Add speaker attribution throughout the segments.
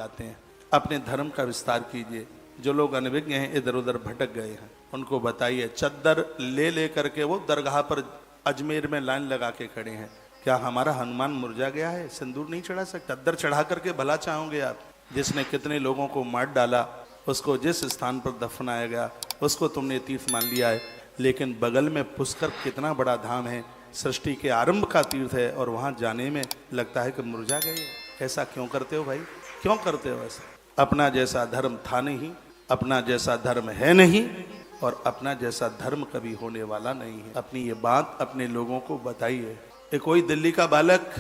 Speaker 1: आते हैं। अपने धर्म का विस्तार कीजिए। जो लोग अनभिज्ञ हैं, इधर उधर भटक गए हैं, उनको बताइए। चद्दर ले ले करके वो दरगाह पर अजमेर में लाइन लगा के खड़े हैं। क्या हमारा हनुमान मुरझा गया है? सिंदूर नहीं चढ़ा सकता? चद्दर चढ़ा करके भला चाहोगे आप? जिसने कितने लोगों को मार डाला, उसको जिस स्थान पर दफनाया गया उसको तुमने तीर्थ मान लिया है, लेकिन बगल में पुष्कर कितना बड़ा धाम है, सृष्टि के आरंभ का तीर्थ है, और वहां जाने में लगता है कि मुरझा गए। ऐसा क्यों करते हो भाई? क्यों करते हो ऐसा? अपना जैसा धर्म था नहीं, अपना जैसा धर्म है नहीं, और अपना जैसा धर्म कभी होने वाला नहीं है। अपनी ये बात अपने लोगों को बताइए। एक कोई दिल्ली का बालक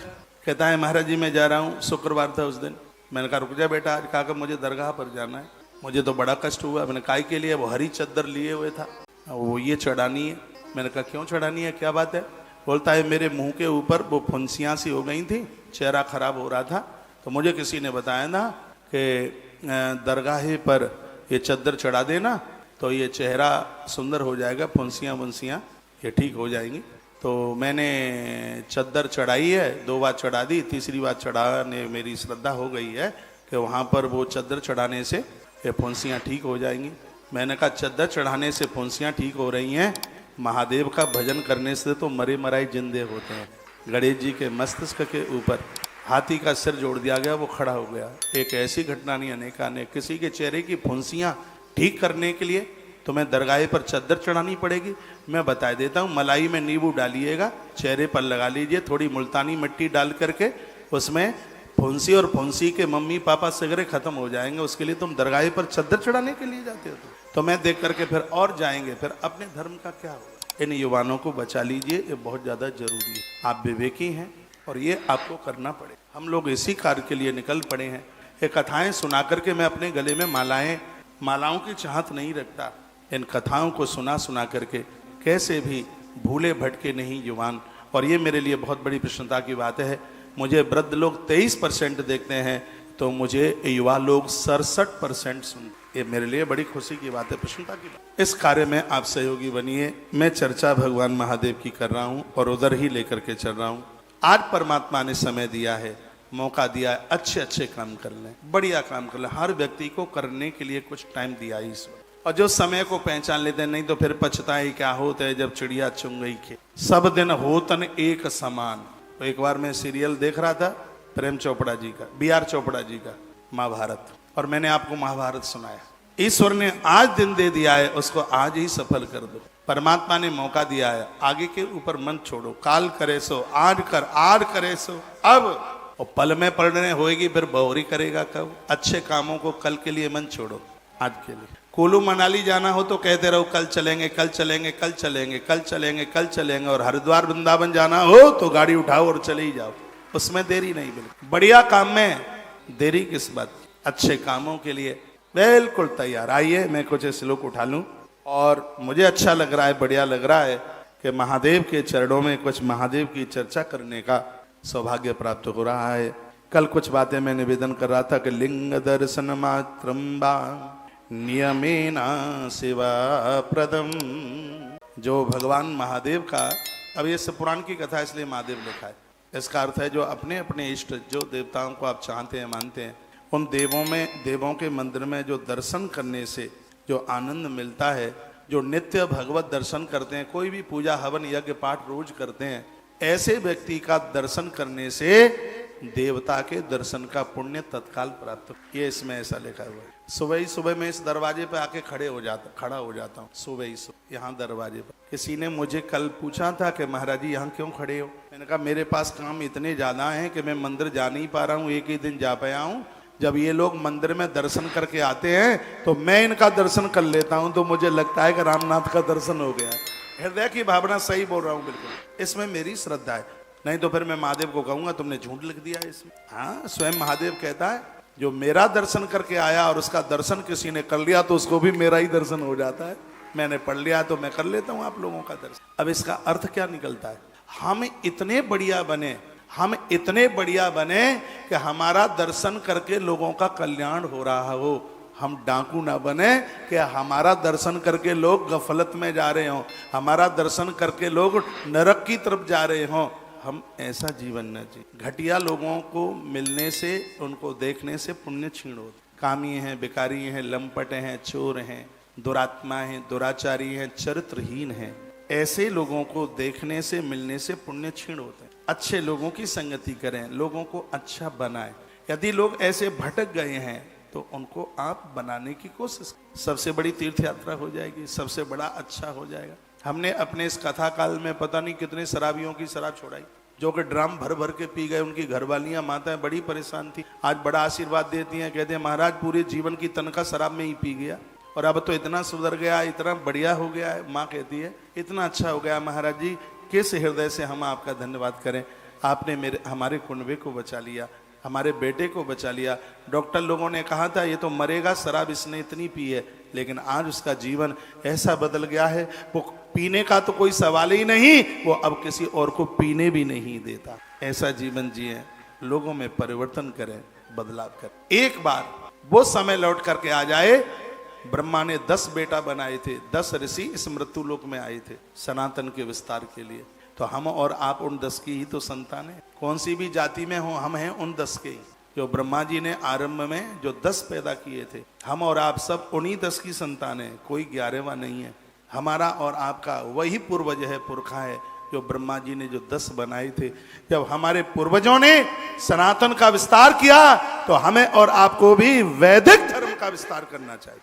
Speaker 1: कहता है, महाराज जी मैं जा रहा हूँ, शुक्रवार था उस दिन। मैंने कहा रुक जा बेटा, आज कहा मुझे दरगाह पर जाना है। मुझे तो बड़ा कष्ट हुआ। मैंने काय के लिए? वो हरी चद्दर लिए हुए था, वो ये चढ़ानी है। मैंने कहा क्यों चढ़ानी है, क्या बात है? बोलता है मेरे मुंह के ऊपर वो फुंसियाँ सी हो गई थी, चेहरा खराब हो रहा था, तो मुझे किसी ने बताया ना कि दरगाह पर ये चद्दर चढ़ा देना तो ये चेहरा सुंदर हो जाएगा, फुंसियाँ वुंसियाँ ये ठीक हो जाएंगी। तो मैंने चद्दर चढ़ाई है, 2 बार चढ़ा दी, तीसरी बार चढ़ाने मेरी श्रद्धा हो गई है कि वहाँ पर वो चद्दर चढ़ाने से ये फुंसियाँ ठीक हो जाएंगी। मैंने कहा चद्दर चढ़ाने से फुंसियाँ ठीक हो रही हैं, महादेव का भजन करने से तो मरे मराए जिंदे होते हैं। गणेश जी के मस्तिष्क के ऊपर हाथी का सिर जोड़ दिया गया, वो खड़ा हो गया। एक ऐसी घटना नहीं, अनेकानेक। किसी के चेहरे की फुंसियाँ ठीक करने के लिए तुम्हें दरगाह पर चद्दर चढ़ानी पड़ेगी? मैं बता देता हूँ, मलाई में नींबू डालिएगा, चेहरे पर लगा लीजिए, थोड़ी मुल्तानी मिट्टी डाल करके उसमें फुंसी और फुंसी के मम्मी पापा सगरे खत्म हो जाएंगे। उसके लिए तुम दरगाह पर चद्दर चढ़ाने के लिए जाते हो? तो मैं देख करके फिर और जाएंगे, फिर अपने धर्म का क्या होगा? इन युवानों को बचा लीजिए, ये बहुत ज़्यादा जरूरी है। आप विवेकी हैं और ये आपको करना पड़े। हम लोग इसी कार्य के लिए निकल पड़े हैं। ये कथाएं सुना करके मैं अपने गले में मालाओं की चाहत नहीं रखता। इन कथाओं को सुना सुना करके कैसे भी भूले भटके नहीं युवान। और ये मेरे लिए बहुत बड़ी प्रसन्नता की बात है। मुझे वृद्ध लोग 23% देखते हैं, तो मुझे युवा लोग 67% सुनते। ये मेरे लिए बड़ी खुशी की बात है, प्रसन्नता की बात। इस कार्य में आप सहयोगी बनिए। मैं चर्चा भगवान महादेव की कर रहा हूँ और उधर ही लेकर के चल रहा हूँ। आज परमात्मा ने समय दिया है, मौका दिया है, अच्छे अच्छे काम कर लें, बढ़िया काम कर लें। हर व्यक्ति को करने के लिए कुछ टाइम दिया ही ईश्वर। और जो समय को पहचान लेते हैं, नहीं तो फिर पछताए क्या होता है जब चिड़िया चुंग गई खेत। सब दिन होतन एक समान। तो एक बार मैं सीरियल देख रहा था प्रेम चोपड़ा जी का, BR चोपड़ा जी का महाभारत, और मैंने आपको महाभारत सुनाया। ईश्वर ने आज दिन दे दिया है, उसको आज ही सफल कर दो। परमात्मा ने मौका दिया है, आगे के ऊपर मन छोड़ो। काल करे सो आज कर, आज करे सो अब। और पल में पढ़ने होएगी, फिर बहुरी करेगा कब? अच्छे कामों को कल के लिए मन छोड़ो, आज के लिए। कुल्लू मनाली जाना हो तो कहते रहो कल चलेंगे, कल चलेंगे, कल चलेंगे, कल चलेंगे, कल चलेंगे। और हरिद्वार वृंदावन जाना हो तो गाड़ी उठाओ और चले ही जाओ, उसमें देरी नहीं। बिल्कुल बढ़िया काम में देरी किस बात? अच्छे कामों के लिए बिल्कुल तैयार। आइए मैं कुछ श्लोक उठा लूं। और मुझे अच्छा लग रहा है, बढ़िया लग रहा है कि महादेव के चरणों में कुछ महादेव की चर्चा करने का सौभाग्य प्राप्त हो रहा है। कल कुछ बातें मैं निवेदन कर रहा था कि लिंग दर्शन मात्रम बा नियमेना सेवा प्रदम। जो भगवान महादेव का, अब ये सब पुराण की कथा इसलिए महादेव लिखा है। इसका अर्थ है जो अपने अपने इष्ट, जो देवताओं को आप चाहते हैं, मानते हैं, उन देवों के मंदिर में जो दर्शन करने से जो आनंद मिलता है, जो नित्य भगवत दर्शन करते हैं, कोई भी पूजा हवन यज्ञ पाठ रोज करते हैं, ऐसे व्यक्ति का दर्शन करने से देवता के दर्शन का पुण्य तत्काल प्राप्त। ये इसमें ऐसा लिखा हुआ है। सुबह ही सुबह मैं इस दरवाजे पे आके खड़ा हो जाता हूँ सुबह ही सुबह यहाँ दरवाजे पर। किसी ने मुझे कल पूछा था कि महाराज जी यहाँ क्यों खड़े हो? मैंने कहा मेरे पास काम इतने ज्यादा हैं कि मैं मंदिर जा नहीं पा रहा हूँ। एक ही दिन जा पाया हूँ। जब ये लोग मंदिर में दर्शन करके आते हैं तो मैं इनका दर्शन कर लेता हूँ, तो मुझे लगता है कि रामनाथ का दर्शन हो गया है। हृदय की भावना सही बोल रहा हूँ, बिल्कुल इसमें मेरी श्रद्धा है। नहीं तो फिर मैं महादेव को कहूंगा तुमने झूठ लिख दिया है इसमें। हाँ, स्वयं महादेव कहता है जो मेरा दर्शन करके आया और उसका दर्शन किसी ने कर लिया तो उसको भी मेरा ही दर्शन हो जाता है। मैंने पढ़ लिया तो मैं कर लेता हूँ आप लोगों का दर्शन। अब इसका अर्थ क्या निकलता है? हम इतने बढ़िया बने कि हमारा दर्शन करके लोगों का कल्याण हो रहा हो। हम डाकू ना बने कि हमारा दर्शन करके लोग गफलत में जा रहे हों, हमारा दर्शन करके लोग नरक की तरफ जा रहे हों। हम ऐसा जीवन न जी। घटिया लोगों को मिलने से, उनको देखने से पुण्य क्षीण होता। कामी हैं, भिखारी हैं, लंपट हैं, चोर हैं, दुरात्मा हैं, दुराचारी हैं, चरित्रहीन हैं, ऐसे लोगों को देखने से, मिलने से पुण्य क्षीण होते हैं। अच्छे लोगों की संगति करें, लोगों को अच्छा बनाएं। यदि लोग ऐसे भटक गए हैं तो उनको आप बनाने की कोशिश, सबसे बड़ी तीर्थ यात्रा हो जाएगी, सबसे बड़ा अच्छा हो जाएगा। हमने अपने इस कथा काल में पता नहीं कितने शराबियों की शराब छोड़ाई, जो कि ड्राम भर भर के पी गए। उनकी घरवालियां, माताएं बड़ी परेशान थी। आज बड़ा आशीर्वाद देती हैं, कहते हैं महाराज पूरे जीवन की तनख्वाह शराब में ही पी गया और अब तो इतना सुधर गया, इतना बढ़िया हो गया है। माँ कहती है इतना अच्छा हो गया महाराज जी, किस हृदय से हम आपका धन्यवाद करें। आपने हमारे कुनबे को बचा लिया, हमारे बेटे को बचा लिया। डॉक्टर लोगों ने कहा था ये तो मरेगा, शराब इसने इतनी पी है, लेकिन आज उसका जीवन ऐसा बदल गया है, वो पीने का तो कोई सवाल ही नहीं, वो अब किसी और को पीने भी नहीं देता। ऐसा जीवन जिए, लोगों में परिवर्तन करें, बदलाव करें। एक बार वो समय लौट करके आ जाए, ब्रह्मा ने 10 बेटा बनाए थे, 10 ऋषि इस मृत्यु लोक में आए थे सनातन के विस्तार के लिए। तो हम और आप उन 10 की ही तो संतान है। कौन सी भी जाति में हो, हम हैं उन 10 के ही। जो ब्रह्मा जी ने आरंभ में जो 10 पैदा किए थे, हम और आप सब उन्हीं 10 की संतान है, कोई 11वां नहीं है। हमारा और आपका वही पूर्वज है, पुरखा है, जो ब्रह्मा जी ने जो 10 बनाए थे। जब हमारे पूर्वजों ने सनातन का विस्तार किया तो हमें और आपको भी वैदिक धर्म का विस्तार करना चाहिए।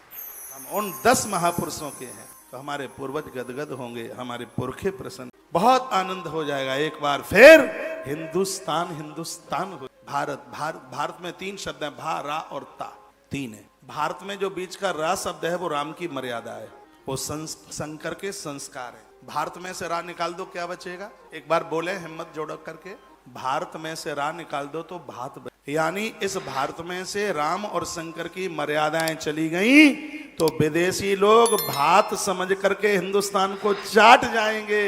Speaker 1: हम उन 10 महापुरुषों के हैं, तो हमारे पूर्वज गदगद होंगे, हमारे पुरखे प्रसन्न, बहुत आनंद हो जाएगा। एक बार फिर हिंदुस्तान हिंदुस्तान हो। भारत, भारत में 3 शब्द हैं, भा, रा और ता, 3 है। भारत में जो बीच का रा शब्द है वो राम की मर्यादा है, वो शंकर के संस्कार है। भारत में से रा निकाल दो, क्या बचेगा? एक बार बोले हिम्मत जोड़ करके, भारत में से रा निकाल दो तो भात यानी इस भारत में से राम और शंकर की मर्यादाएं चली गई तो विदेशी लोग भात समझ करके हिंदुस्तान को चाट जाएंगे।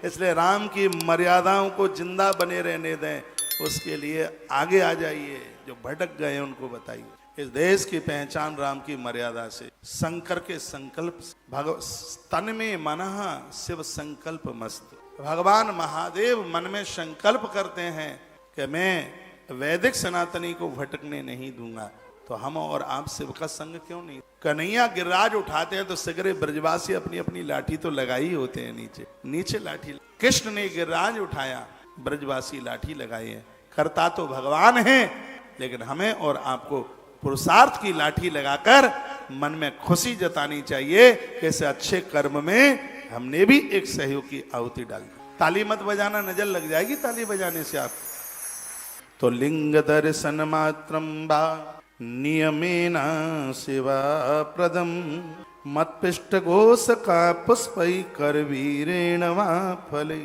Speaker 1: इसलिए राम की मर्यादाओं को जिंदा बने रहने दें, उसके लिए आगे आ जाइए। जो भटक गए उनको बताइए। इस देश की पहचान राम की मर्यादा से, शंकर के संकल्प से। तन में मनः शिव संकल्प मस्त। भगवान महादेव मन में संकल्प करते हैं कि मैं वैदिक सनातनी को भटकने नहीं दूंगा, तो हम और आप शिव का संग क्यों नहीं? कन्हैया गिरिराज उठाते हैं तो सगरे ब्रजवासी अपनी अपनी लाठी तो लगाई होते हैं, नीचे नीचे लाठी। कृष्ण ने गिरिराज उठाया, ब्रजवासी लाठी लगाई है। करता तो भगवान है, लेकिन हमें और आपको पुरुषार्थ की लाठी लगाकर मन में खुशी जतानी चाहिए कि इस अच्छे कर्म में हमने भी एक सहयोग की आहुति डाल दी। ताली मत बजाना, नजर लग जाएगी ताली बजाने से आप। तो लिंग दर्शन मात्रम बा नियमेन शिवा प्रदम मत्पिष्ट घोष का पुष्पै करवीरेण वा फले।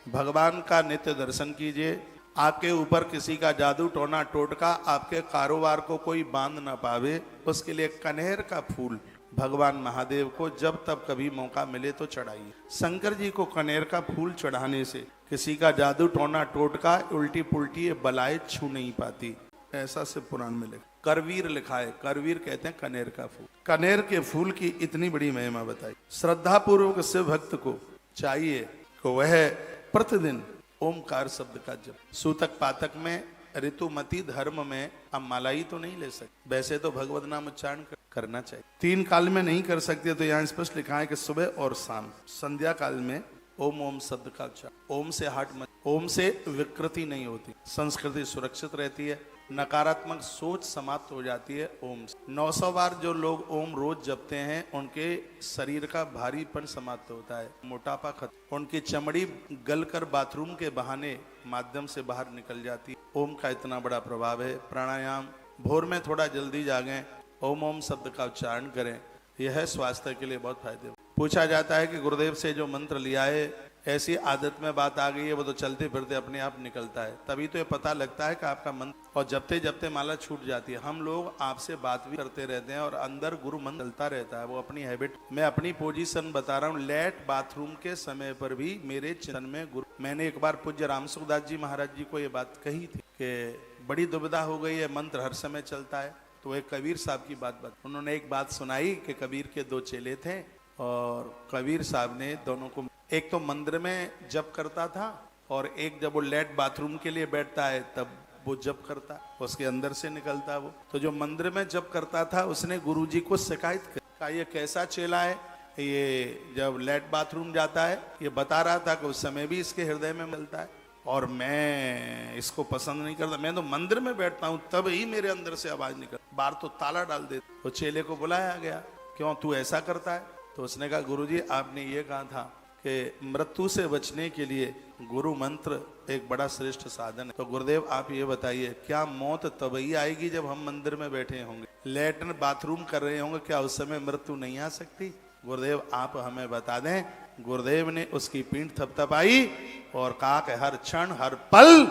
Speaker 1: भगवान का नित्य दर्शन कीजिए। आपके ऊपर किसी का जादू टोना टोटका आपके कारोबार को कोई बांध ना पावे, उसके लिए कनेर का फूल भगवान महादेव को जब तब कभी मौका मिले तो चढ़ाइए। शंकर जी को कनेर का फूल चढ़ाने से किसी का जादू टोना टोटका उल्टी पुल्टी बलाएं छू नहीं पाती, ऐसा से पुराण में लिखा। करवीर लिखा है, करवीर कहते हैं कनेर का फूल। कनेर के फूल की इतनी बड़ी महिमा बताई। श्रद्धा पूर्वक शिव भक्त को चाहिए कि वह प्रतिदिन ओमकार शब्द का जप। सूतक पातक में, ऋतुमती धर्म में अब मलाई तो नहीं ले सकते, वैसे तो भगवत नाम उच्चारण करना चाहिए। 3 काल में नहीं कर सकते तो यहाँ स्पष्ट लिखा है कि सुबह और शाम, संध्या काल में ओम ओम शब्द का उच्चारण। ओम से हट मत, ओम से विकृति नहीं होती, संस्कृति सुरक्षित रहती है, नकारात्मक सोच समाप्त हो जाती है ओम से। 900 बार जो लोग ओम रोज जपते हैं उनके शरीर का भारीपन समाप्त होता है, मोटापा खत्म, उनकी चमड़ी गलकर बाथरूम के बहाने माध्यम से बाहर निकल जाती है। ओम का इतना बड़ा प्रभाव है। प्राणायाम, भोर में थोड़ा जल्दी जागें, ओम ओम शब्द का उच्चारण करें, यह स्वास्थ्य के लिए बहुत फायदे। पूछा जाता है कि गुरुदेव से जो मंत्र लिया है, ऐसी आदत में बात आ गई है, वो तो चलते फिरते अपने आप निकलता है, तभी तो ये पता लगता है कि आपका मंत्र, और जपते जपते माला छूट जाती है। हम लोग आपसे बात भी करते रहते हैं और अंदर गुरु मंत्र चलता रहता है, वो अपनी हैबिट। मैं अपनी पोजीशन बता रहा हूँ, लेट बाथरूम के समय पर भी मेरे चिंतन में गुरु। मैंने एक बार पूज्य रामसुखदास जी महाराज जी को ये बात कही थी कि बड़ी दुविधा हो गई है, मंत्र हर समय चलता है। तो एक कबीर साहब की बात उन्होंने एक बात सुनाई कि कबीर के 2 चेले थे और कबीर साहब ने दोनों को, एक तो मंदिर में जप करता था और एक जब वो लेट बाथरूम के लिए बैठता है तब वो जप करता है, उसके अंदर से निकलता है वो। तो जो मंदिर में जप करता था उसने गुरुजी को शिकायत की, कहा ये कैसा चेला है, ये जब लेट बाथरूम जाता है, ये बता रहा था कि उस समय भी इसके हृदय में मिलता है और मैं इसको पसंद नहीं करता, मैं तो मंदिर में बैठता हूँ तब ही मेरे अंदर से आवाज निकल, बाहर तो ताला डाल देता। तो चेले को बुलाया गया, क्यों तू ऐसा करता है? तो उसने कहा गुरुजी आपने ये कहा था कि मृत्यु से बचने के लिए गुरु मंत्र एक बड़ा श्रेष्ठ साधन है। तो गुरुदेव आप ये बताइए, क्या मौत तभी आएगी जब हम मंदिर में बैठे होंगे, लेटरिन बाथरूम कर रहे होंगे, क्या उस समय मृत्यु नहीं आ सकती? गुरुदेव आप हमें बता दें। गुरुदेव ने उसकी पीठ थपथपाई और कहा कि हर क्षण हर पल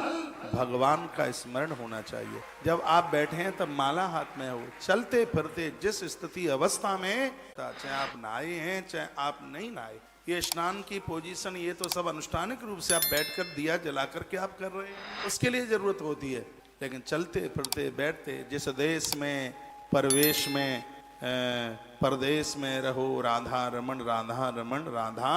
Speaker 1: भगवान का स्मरण होना चाहिए। जब आप बैठे हैं तब माला हाथ में हो, चलते फिरते जिस स्थिति अवस्था में, चाहे आप नहाए हैं चाहे आप नहीं नहाए, ये स्नान की पोजीशन ये तो सब अनुष्ठानिक रूप से आप बैठकर दिया जला करके आप कर रहे हैं, उसके लिए जरूरत होती है। लेकिन चलते फिरते बैठते जिस देश में परवेश में परदेश में रहो, राधा रमन राधा रमन राधा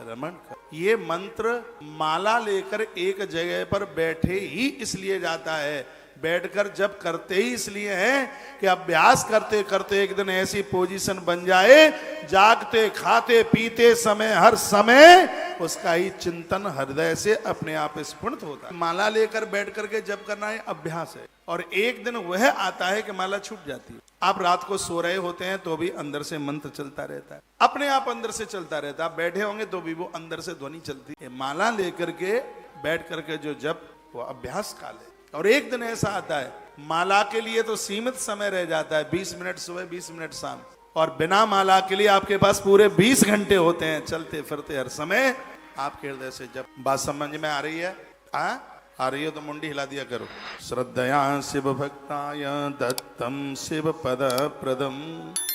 Speaker 1: रमन। ये मंत्र माला लेकर एक जगह पर बैठे ही इसलिए जाता है, बैठकर जब करते ही इसलिए है कि अभ्यास करते करते एक दिन ऐसी पोजीशन बन जाए, जागते खाते पीते समय हर समय उसका ही चिंतन हृदय से अपने आप स्फुरित होता है। माला लेकर बैठ करके जब करना है अभ्यास है, और एक दिन वह आता है कि माला छूट जाती है। आप रात को सो रहे होते हैं तो भी अंदर से मंत्र चलता रहता है, अपने आप अंदर से चलता रहता है, आप बैठे होंगे तो भी वो अंदर से ध्वनि चलती है। माला लेकर के बैठ करके जो जब वो अभ्यास काल है, और एक दिन ऐसा आता है माला के लिए तो सीमित समय रह जाता है, 20 मिनट सुबह 20 मिनट शाम, और बिना माला के लिए आपके पास पूरे 20 घंटे होते हैं, चलते फिरते हर समय आपके हृदय से जब। बात समझ में आ रही है? आ रही है तो मुंडी हिला दिया करो। श्रद्धया शिव भक्ताय दत्तम शिव पद प्रदम।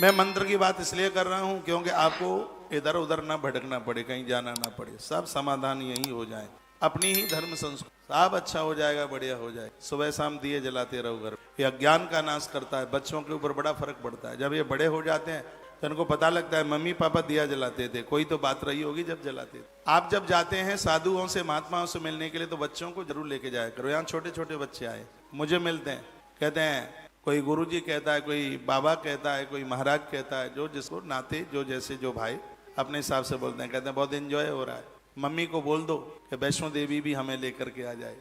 Speaker 1: मैं मंत्र की बात इसलिए कर रहा हूं क्योंकि आपको इधर उधर ना भटकना पड़े, कहीं जाना ना पड़े, सब समाधान यही हो जाए, अपनी ही धर्म संस्कृति सब अच्छा हो जाएगा, बढ़िया हो जाए। सुबह शाम दिए जलाते रहो घर। ये अज्ञान का नाश करता है, बच्चों के ऊपर बड़ा फर्क पड़ता है। जब ये बड़े हो जाते हैं तो इनको पता लगता है मम्मी पापा दिया जलाते थे, कोई तो बात रही होगी जब जलाते थे। आप जब जाते हैं साधुओं से महात्माओं से मिलने के लिए तो बच्चों को जरूर लेके जाया करो। यहाँ छोटे छोटे बच्चे आए मुझे मिलते हैं, कहते हैं कोई गुरुजी कहता है, कोई बाबा कहता है, कोई महाराज कहता है, जो जिसको नाते जो जैसे जो भाई अपने हिसाब से बोलते हैं। कहते हैं बहुत एंजॉय हो रहा है, मम्मी को बोल दो कि वैष्णो देवी भी हमें लेकर के आ जाए।